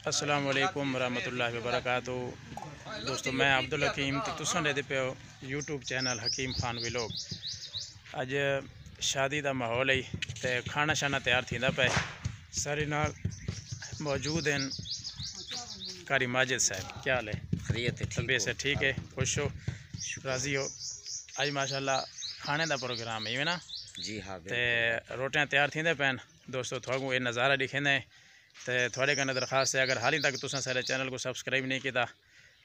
अस्सलाम वालेकुम रहमतुल्लाहि व बरकातहू। दोस्तों मैं अब्दुल हकीम तो तुसां दे पे यूट्यूब चैनल हकीम खान व्लॉग। अज शादी का माहौल है तो खाना शाना तैयार थींदा पे। सारे नाल मौजूद हैं कारी माजिद साहब। क्या हाल है? खैरियत है? तबीयत से ठीक है? खुश हो, राज़ी हो? अज माशाल्लाह खाने का प्रोग्राम है ना जी हाँ। तो रोटियां तैयार थींदे पैन। दोस्तों थोड़ा ये नज़ारा दिखेंदे तो थोड़े कने दरखास्त है, अगर हाल ही तक तुसां सारे चैनल को सब्सक्राइब नहीं किया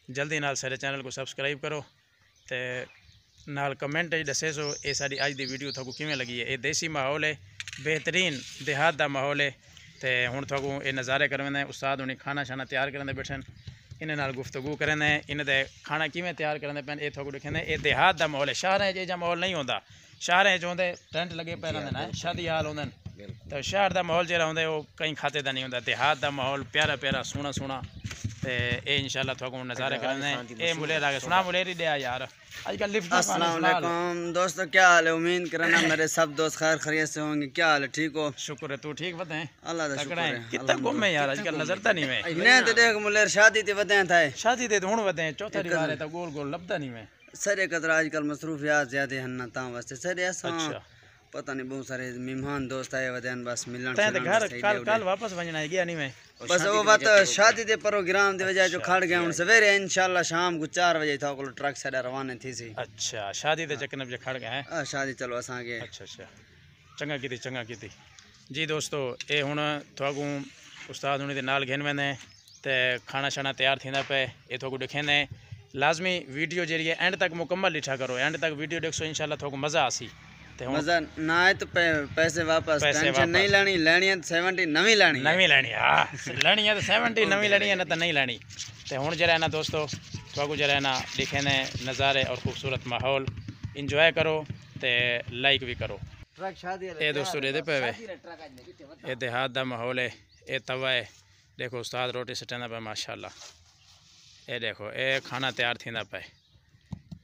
जल्दी नाल सारे चैनल को सब्सक्राइब करो तो नाल कमेंट दसे सो ये साड़ी अज की वीडियो थोड़ा किमें लगी है। ये देसी माहौल है, बेहतरीन देहात का माहौल है। तो हुण थोड़ा ये नज़ारे करवेंदे। उस्ताद हुणी खाना शाना तैयार करेंदे बैठन, इन्हें नाल गुफ्तगू करेंदे, इन्हें खाना किमें तैयार करेंदे पैन। ये थोड़ा दिखेंदे ये देहात का माहौल है। शहरें ये माहौल नहीं होंदा। शहरें होंदे टेंट लगे पे रहंदे ना, शादी हाल होंदे तो शहर का माहौल जो होंगे वो कहीं खाते का नहीं होंदा। देहात का माहौल प्यारा प्यारा सोहना सोहना तो ये इंशाल्लाह थोड़ा नज़ारे करेंदे। ये मुलेर आगे सुना मुलेरी दे यार आजकल लिफ्ट। अस्सलाम वालेकुम दोस्तों, क्या हाल है? उम्मीद करना मेरे सब दोस्त खैर खैरियत से होंगे। क्या हाल है? ठीक हो? शुक्र है, तू ठीक बताएं? अल्लाह का शुक्र है। कितना गुम है यार आजकल, नजरता नहीं मैं इन्हें तो देख मुलेर शादी ते वदे था। शादी ते हुण वदे चौथा बार है तो गोल गोल लभदा नहीं मैं। सरे कदर आजकल मसरूफियात ज्यादा हैं ना ता वास्ते सरे ऐसा अच्छा पता नहीं बहुत सारे मेहमान दोस्त आए वदे बस मिलन तैं तो घर कल वापस वजना है गया नहीं मैं। बस वो बात शादी दे प्रोग्राम दी वजह जो खड़ गए हुन सवेरे इंशाल्लाह शाम को 4 बजे था को ट्रक से रवाना थी सी। अच्छा शादी दे चक्कर में खड़ गए हैं? शादी चलो असा के। अच्छा अच्छा चंगा की जी दोस्तों ये हुण थोड़ा उस्ताद हुणी दे नाल घेन वेंदे ते खाना शाना तैयार थींदा पे। ये थोड़ा दिखेंदे लाजमी वीडियो जी एंड तक मुकम्मल ॾिठा करो। एंड तक वीडियो देखो इंशाल्लाह थोड़ा मज़ा आसी। मजा ना आए तो पैसे वापस। टेंशन नहीं लेनी, लेनी है 70 नवी लेनी हाँ लेनी है तो 70 नवी लेनी है ना तो नहीं लेनी। तो हुण जरा ना दोस्तों थोड़ा जरा ना दिखेंदे नज़ारे और खूबसूरत माहौल इंजॉय करो तो लाइक भी करो। ये दोस्तों दे पे ये देहात का माहौल है। ये तवा है देखो, उस्ताद रोटी सटेंदा पे माशाल्लाह। ये देखो ये खाना तैयार थींदा पे।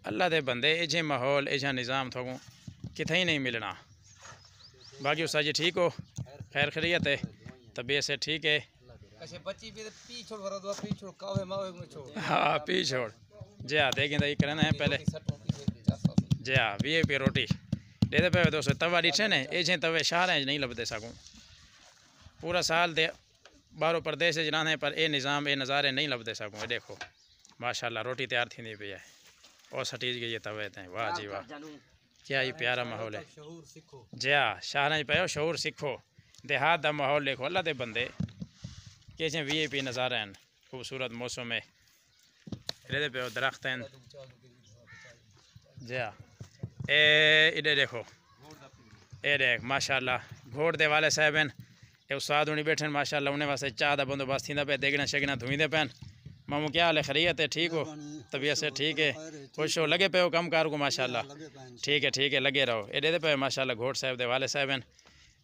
अल्लाह दे बंदे ये माहौल ये निज़ाम थोड़ा किथे ही नहीं मिलना। बाकी उस्ताद जी ठीक हो? खैर खैरियत है? तबीयत से ठीक है? हाँ पी छोड़ जी हाँ देखें तो करना है पहले जी हाँ VIP रोटी दे पे दोस्तों। तवा डिठे ने ये तवे शहर नहीं लभते सकूँ। पूरा साल दे बाहरों प्रदेश जाने पर ये निज़ाम ये नज़ारे नहीं लभते सकूँ। ये देखो माशाल्लाह रोटी तैयार थी पे है और सटीज गई है तवे ते। वाह जी वाह क्या ही प्यारा माहौल है। जी हाँ शहर पे शऊर सीखो। देहात का माहौल देखो। अल्लाह के बंदे कि VIP नज़ारा हैं खूबसूरत मौसम में। ये पे दरख्त हैं जी हाँ। इधर देखो ये देख माशाल्लाह घोड़ दे वाले साहब हैं। ये उस्ताद हुणी बैठे माशाल्लाह। उन्हें वास्ते चाह का बंदोबस्त थींदा पे। देगना शगना धुईंदे पैन। मामू क्या हाल है? खैरियत है? ठीक हो? तबीयत से ठीक है? खुश हो? लगे पे हो कम कार को? माशाल्लाह ठीक है लगे रहो। ये दे पे माशाल्लाह घोड़ साहब दे वाले साहब हैं।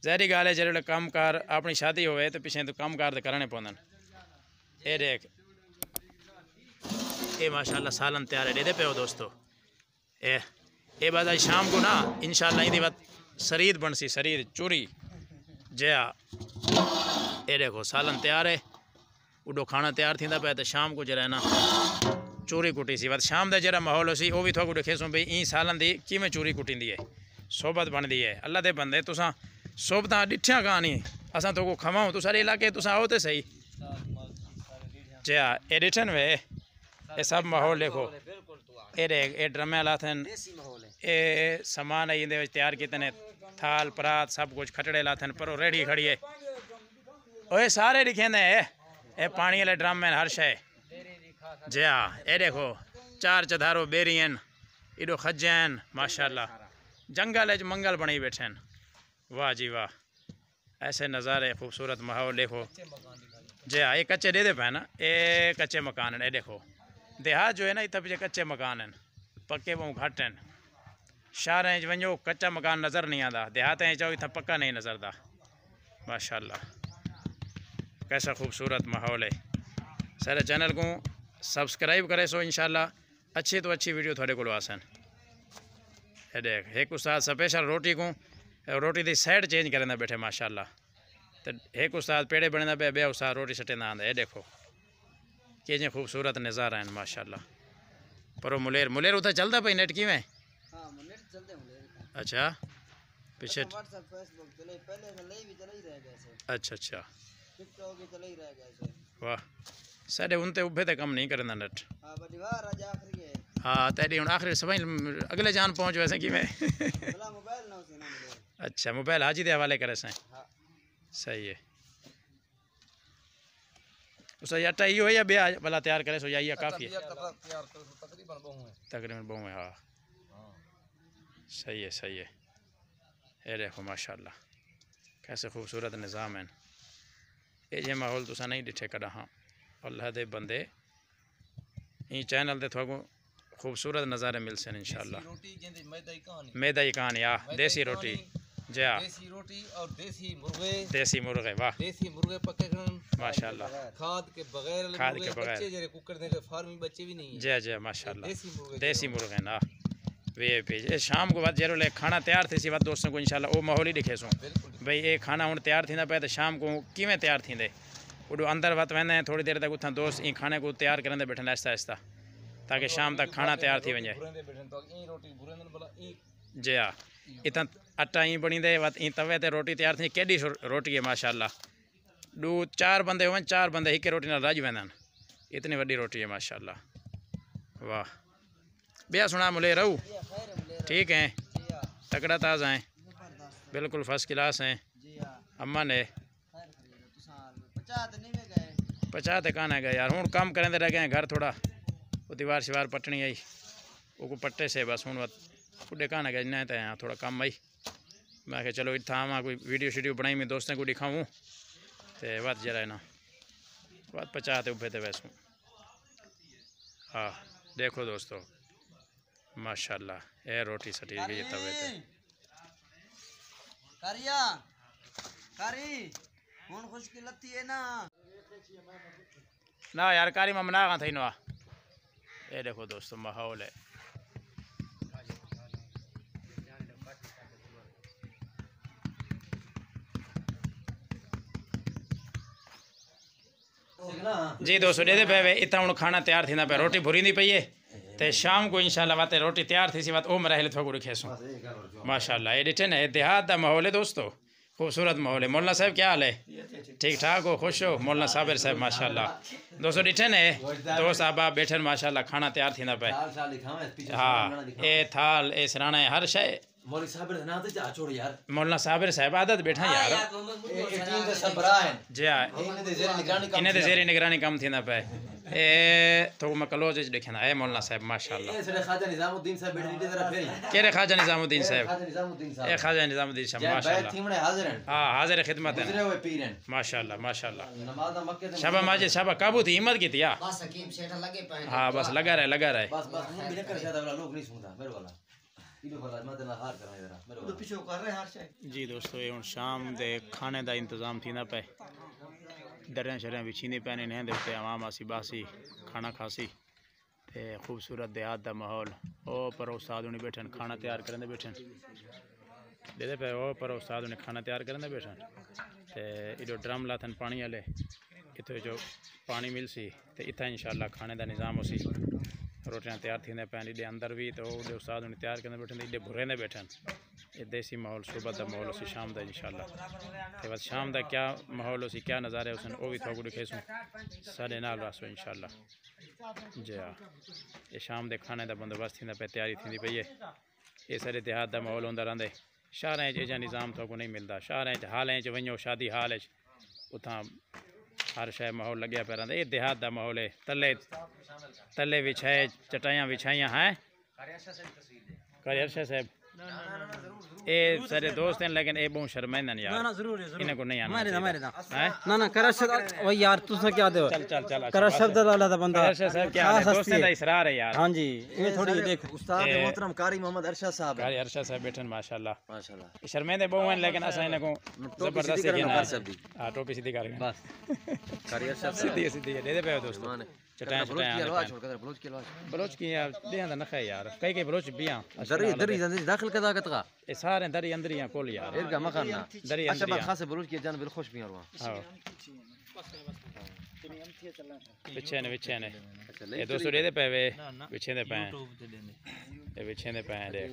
जहरी गाल है जो कम कार अपनी शादी होवे तो पिछे तो कम कार तो करने पौंदन। ये देख ये माशाल्लाह सालन तैयार है। दे पे हो दोस्तों। ये बात आज शाम को ना इंशाल्लाह इंदी बात शरीद बनसी शरीद चूरी जी हाँ। ये देखो सालन तैयार है, उडो खाना तैयार थींदा पे तो शाम को जरा ना चूरी कुटी सी। शाम का जरा माहौल हो सी वो भी थोड़ा दिखे सो भाई ई सालन की किमें चूरी कुटींदी है, सोबत बनती है। अल्लाह के बंदे तुसां सोबत डिठिया कहानी असां तो खवाऊँ तो सारे इलाके तुसां आओ तो सही जी हाँ। ये डिठन वे ये सब माहौल देखो। ये ड्रमे लाथन ये समान है इन्हें तैयार किते ने थाल परात सब कुछ खटड़े लाथन पर रेडी खड़ी है। ओए सारे दिखेंदे ये पानी वाले ड्रम हैं हर शय जी हाँ। ये देखो 4 चधारो बेरियन इडो खजैन माशाल्लाह जंगल मंगल बनी बैठे। वाह जी वाह ऐसे नज़ारे खूबसूरत माहौल देखो जी हाँ। ये कच्चे दे पे ना ये कच्चे मकान हैं। ये देखो देहात जो है ना इतना पीछे कच्चे मकान हैं, पक्के बहुत घट हैं। शहर वजो कच्चा मकान नज़र नहीं आता, देहात चो इतना पक्का नहीं नज़रता। माशाल्लाह कैसा खूबसूरत माहौल है। सारे चैनल को सब्सक्राइब करे सो इंशाल्लाह अच्छी तो अच्छी वीडियो थोड़े को आसन। ये देख एक उस्ताद स्पेशल रोटी को रोटी की साइड चेंज करना बैठे माशाल्लाह। तो एक उस्ताद पेड़े बनदा पे बे उस्ताद रोटी सटेंदा आंदा। ये देखो कितने खूबसूरत नज़ारा हैं माशाल्लाह। पर मुलेर मुलेर उधर चलता भाई नेट किवें? हां नेट चलते मुलेर। अच्छा पीछे व्हाट्सएप फेसबुक चले पहले से ले भी चले ही रह गए से। अच्छा अच्छा टिकटॉक भी चले ही रह गए से। वाह साडे उनते उभे ते कम नहीं करदा नेट। हां बड़ी वार आज आखिरी है। हाँ तेरी हुण आखिरी सभई अगले जान पहुंच वैसे किवें? भला मोबाइल ना उसे ना मिले। अच्छा मोबाइल हाजी दे हवाले करे से। हां सही है। उस आटा इहो है या बे भला तैयार करे सो या ये काफ़ी है? तकरीबन बहु है। हाँ सही है सही है। ये देखो माशाल्लाह कैसे खूबसूरत निज़ाम है। ये जे माहौल तुसा नहीं डिठे कदा। हाँ अल्लाह दे बंदे ई चैनल ते थोको खूबसूरत नज़ारे मिलसे इंशाल्लाह। मैदा ही कहानी आ देसी रोटी जी हाँ देसी रोटी और देसी मुर्गे वाह पक्के माशाल्लाह खाद के बगैर बच्चे जरे कुकर दे फार्मी बच्चे भी नहीं है। जी जी माशाल्लाह देसी मुर्गे ना वे पे शाम को बाद जरूर ले खाना तैयार थी सी बात दोस्तों को इंशाल्लाह वो माहौल ही दिखे सो भाई ये खाना हुन तैयार थींदा पे तो शाम को किवें तैयार थींदे उडो अंदर वत वेंदे थोड़ी देर तक उथा दोस्त ई खाने को तैयार करंदे बैठन आहिस्ता आहिस्ता ताकि शाम तक खाना तैयार थी वञे। जी हाँ इतना आटा ई बणींदे वत ई तवे ते रोटी तैयार थी केडी रोटी है माशाल्लाह। दो चार बंदे होवन चार बंदे हिक रोटी नाल रज वेंदन इतनी वड्डी रोटी है माशाल्लाह। वाह बिया सुना मुले रहू ठीक है तकड़ा ताज़ा है बिल्कुल फर्स्ट क्लास हैं। अम्मा ने 50 ते कान है गए यार हूँ काम करेंदे रह गए घर थोड़ा वो दीवार शिवार पटनी आई वो पट्टे से बस हूँ बुढ़े कान है इन्हें तो यहाँ थोड़ा कम आई मैं आखे चलो इतना आवा कोई वीडियो शीडियो बनाई मैं दोस्तों को दिखाऊँ तो वत जरा ना वत 50 ते उभे थे वैसू। हाँ देखो दोस्तों माशाल्लाह ये रोटी सटी गई है तवे पे करिया करी हुन खुशकी लती है ना यार कारी में मना थी ना। ये देखो दोस्तों माहौल है। जी दोस्तों दे पे इतना हूँ खाना तैयार थी पे रोटी भुरींदी पई है तो शाम को इंशाल्लाह वाते रोटी तैयार थी सी बात ओ मेरा थोड़ा रखेसूँ माशाल्लाह। ये डिठे ने देहात का माहौल है दोस्तों खूबसूरत माहौल है। मौलाना साहब क्या हाल है ठीक ठाक हो खुश हो? मौलाना साबिर साहब माशाल्लाह दोस्तों डिठे ने दोस्त आबा बैठन माशाल्लाह खाना तैयार थी पे। हाँ ये थाल ए सराना है हर शय मौलाना साबिर साहब आदत बैठा यार जी हाँ इन्हें जेरी निगरानी कम थी पे ए तो मैं कलोज देखना है मौलाना साहब माशाल्लाह। केरे ख्वाजा निजामुद्दीन साहब ए ख्वाजा निजामुद्दीन साहब माशाल्लाह। हाँ हाजिर खिदमत है माशाल्लाह माशाल्लाह। शाबा माजिद शाबा काबू थी हिम्मत की थी यार। हाँ बस लगा रहे जी दोस्तों ये हूँ शाम के खाने का इंतजाम थी पे दरिया शरियाँ बिछींदी पैन इन्हें उत्ते आवाम आसी बासी खाना खासी ते खूबसूरत देहात का माहौल ओ पर उस्ताद उन्हें बैठन खाना तैयार करने बैठन दे पे ओ पर उस्ताद उन्हें खाना तैयार करने बैठन ते इधर ड्रम लाथन पानी वाले इतो जो पानी मिलसी तो इतना इंशाल्लाह खाने का निज़ाम उसी रोटियां तैयार थी पैन इधे अंदर भी तो उधे उस्ताद उन्हें तैयार करने बैठन इधे भुरे ने बैठन ये देसी माहौल सुबह का माहौल उसी शाम का इंशाल्लाह। तो बस शाम का क्या माहौल उसी क्या नज़ारे उस वो भी थोड़ा दिखेसूँ साढ़े नाल रासो इंशाल्लाह। जी हाँ ये शाम के खाने का बंदोबस्त थी पे तैयारी थी पई है। ये सारे देहात का माहौल होंदा रहिंदे शहरें एजा निज़ाम थोको नहीं मिलता। शहरें हालें वञो शादी हाल उतां हर शय माहौल लग्या पे रहिंदा। ये देहात का माहौल है तले विछाए चटाइयाँ विछाइयाँ हैं करी अरशद साहब ए सारे दोस्त हैं लेकिन ए बहुत शर्माइंदा यार ना जरूर इन्हें को नहीं आना ना कर वही यार तुसा क्या दे चल कर शब्द वाला था बंदा अरशद साहब क्या है दोस्तें दा इसरार है यार। हां जी ये थोड़ी देख उस्ताद मोहतरम कारी मोहम्मद अरशद साहब बैठन माशाल्लाह माशाल्लाह शर्माइंदे बहुत हैं लेकिन असा इन्हें को जबरदस्ती कर सब दी हां टोपी सीधी कर बस कारी अरशद सीधी दे पे दोस्तों चटाया बलोच की यार दें दा नखा यार कई बलोच बिया दरी दरी दाखिल कदा कतगा ए सारे दरी अंदर या कोल यार इरगा मखाना दरी अच्छा अंदर बस खास बलोच की जान बिल खुश भी यार हां पिछे ने ये दोस्तों दे पे वे पिछे दे पे ये पिछे दे पे देख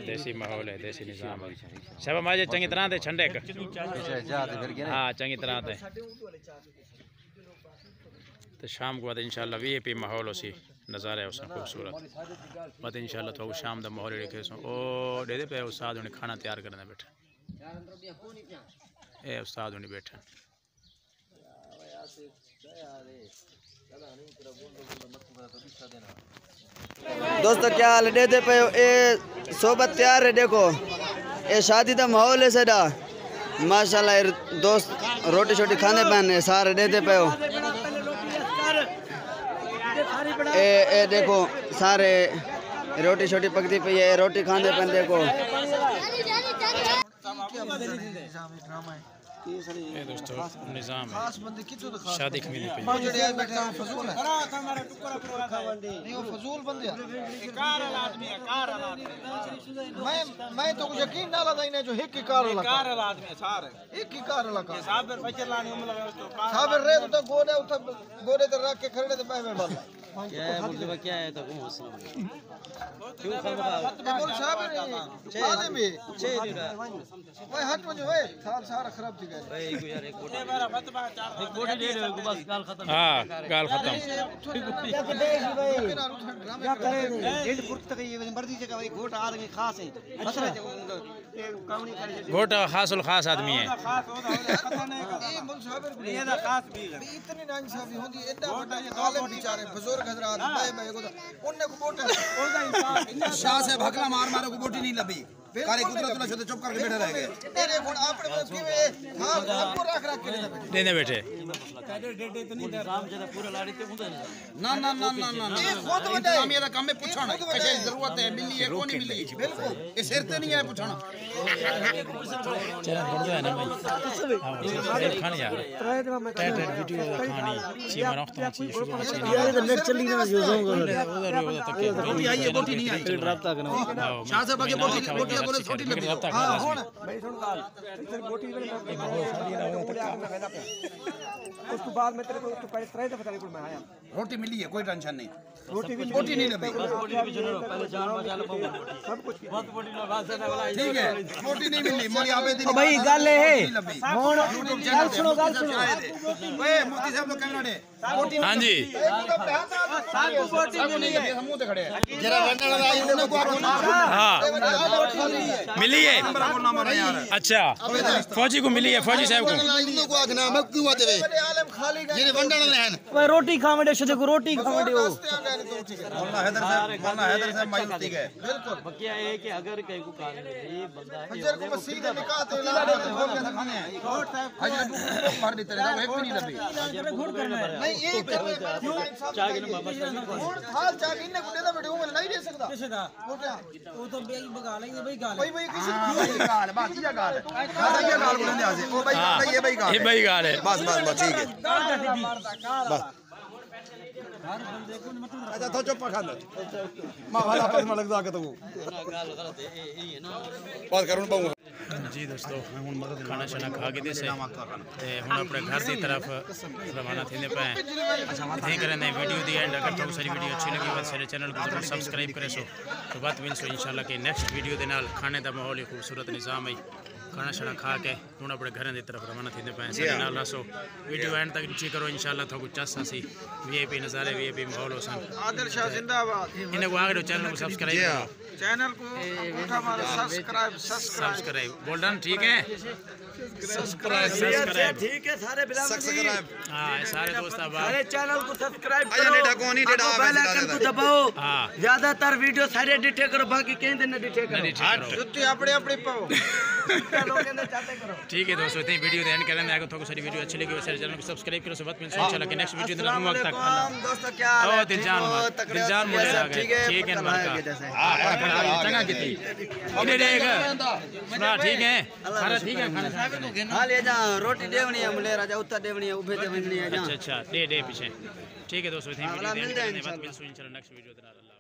देसी माहौल है देसी निजाम है सब माजे चंगी तरह ते छंडे हां चंगी तरह ते तो शाम को बाद इंशाल्लाह वीआईपी माहौल उसी नज़ारा है उसका खूबसूरत बाद इंशाल्लाह तो शाम दा माहौल देखे सो ओ दे पे उस्ताद ने खाना तैयार करने बैठे ए उस्ताद ने बैठे दोस्तों क्या हाल है दे पे ए सोबत तैयार है देखो ये शादी का माहौल है सदा माशाल्लाह दोस्त रोटी छोटी खाने पहने सारे दे पे ए देखो सारे रोटी छोटी पकती पई है रोटी खाने पे देखो ये दोस्तों निजाम है शादी खमीनी पे नहीं वो फजूल बंदे कार आदमी है कार आदमी मैं तो यकीन ना लगा इन्हें जो एक ही कार आदमी है सारे एक ही कार लगा साबर फजर लाने उमर लगा तो साबर रे तो गोदे उठ गोदे ते रख के खड़े ते मैं बल क्या है बोल क्या है तो घुमो क्यों खबर बोल साबर माने में मैं हट वजो है साल सारा खराब थी गए भाई को यार एक बोटी दे रहे हो बस गाल खत्म हां गाल खत्म क्या करे डेढ़ फुट तक ये मर्दी जगह भाई घोट आदमी खास है असर कामनी करे घोट खासुल खास आदमी है खास होता ये मुल साबर ये दा खास भी इतनी नाइंसाफी होती एडा बड़ा आलम बेचारे बुजुर्ग हजरात भाई को उन्ने को बोट शाह से भगला मार मारो को बोटी नहीं लबी काली कुदरत ना शुद्ध चुप करके बैठे रह गए तेरे गुण आपने किवे हां आपको रख के देने बैठे ना ना ना ना ना ये खुद बड़े मेरा काम है पूछना कैसे जरूरत है मिली है कोनी मिली बिल्कुल ये सिर ते नहीं है पूछना चरण बढ़ जाए ना भाई हां खान यार टाइट वीडियो खानी सीमा रखता छी शुरू यार इधर नेट चली ना जो उधर तक बोटी आई है बोटी नहीं आई रब्ता करना शाह से बाकी बोटी बोटी बोले छोटी लगी हां भाई सुन गाल बोटी उसके बाद में तेरे को तो पहले तरह दफा तेरे को मैं आया रोटी मिली है कोई टेंशन नहीं रोटी नहीं लगी पहले जान बचा लो सब कुछ बहुत बोटी ना बात करने वाला ठीक है रोटी नहीं मिली मोरी आवे दिन भाई गल है गल सुनो ओए मोती साहब लोग कैमरा दे हां जी सारी बोटी मिली है मुंह ते खड़े जरा लंडन वाला आई उन्हें को हां मिली है अच्छा फौजी को मिली है फौजी साहब को उन्हें को आगना मैं क्यों आते वे आलम खाली गए ये वंडन लहन भाई रोटी खावड़े शुद्ध को रोटी खावड़े हो मौलाना हैदर साहब मायूस थी गए बिल्कुल बकिया है कि अगर कहीं को काम है ये बंदा है फजर को मसीह ने निकाह ते ला खोल के दिखाने हैं हजरत मार देते रहे एक भी नहीं लबी नहीं ये क्यों चाह के वापस घोड़ थाल चाह के इन्हें गुडे दा बेटे वो नहीं दे सकता किसे दा मोटा वो तो बेई बगा लेंगे भाई गाल भाई किसी गाल बाकी क्या गाल दादा ये गाल बोलने आ से ओ भाई ये भाई गाल ये भाई गाल है बस ठीक है बस अच्छा तो चुप खा ले मां वाला पर में लगदा के तो गाल गलत है ये ना बात करूं बहु जी दोस्तों खाना शाना खा के दे से हुण अपने घर की तरफ रवाना थींदे पे इथे करने वीडियो दी एंड अगर तो सारी वीडियो अच्छी लगी तो सारे चैनल को जरूर सब्सक्राइब करे सो तो बात मिलसो इंशाल्लाह के नेक्स्ट वीडियो दे नाल खाने दा माहौल खूबसूरत निजाम है खाना शाना खा के हुण अपने घर की तरफ रवाना थींदे पे सारे नाल रसो वीडियो एंड तक नीचे करो इंशाल्लाह तो कुछ चस सी वीआईपी नज़ारे वीआईपी माहौल होसन आदिल शाह जिंदाबाद इन्हें को आगे चैनल को सब्सक्राइब करो चैनल को उठा मारो सब्सक्राइब बोल डन ठीक है सब्सक्राइब ठीक है सारे बिला सब्सक्राइब हां सारे दोस्त सारे चैनल को सब्सक्राइब आया करो डेटा कोनी डेटा बेल आइकन को दबाओ हां ज्यादातर वीडियो सारे डिटे करो बाकी कहीं दिन डिटे करो जुत्ती अपने अपने पाओ ठीक है दोस्तों इतनी वीडियो एंड करेंगे आगे तो सारी वीडियो अच्छी लगी वैसे चैनल को सब्सक्राइब करो सब बात मिलसे इंशाल्लाह के नेक्स्ट वीडियो दिन वक्त तक दोस्तों क्या हाल है दिलजान मुझे ठीक है हां चंगा की थी इधर देख सुना ठीक है खाना ठीक है खाना हाल ये जा रोटी देवनी है मुले राजा उत्तर देवनी है उभे देवनी है जा अच्छा दे पीछे ठीक है दोस्तों, मिलते हैं धन्यवाद, मिलते हैं इंशाल्लाह नेक्स्ट वीडियो।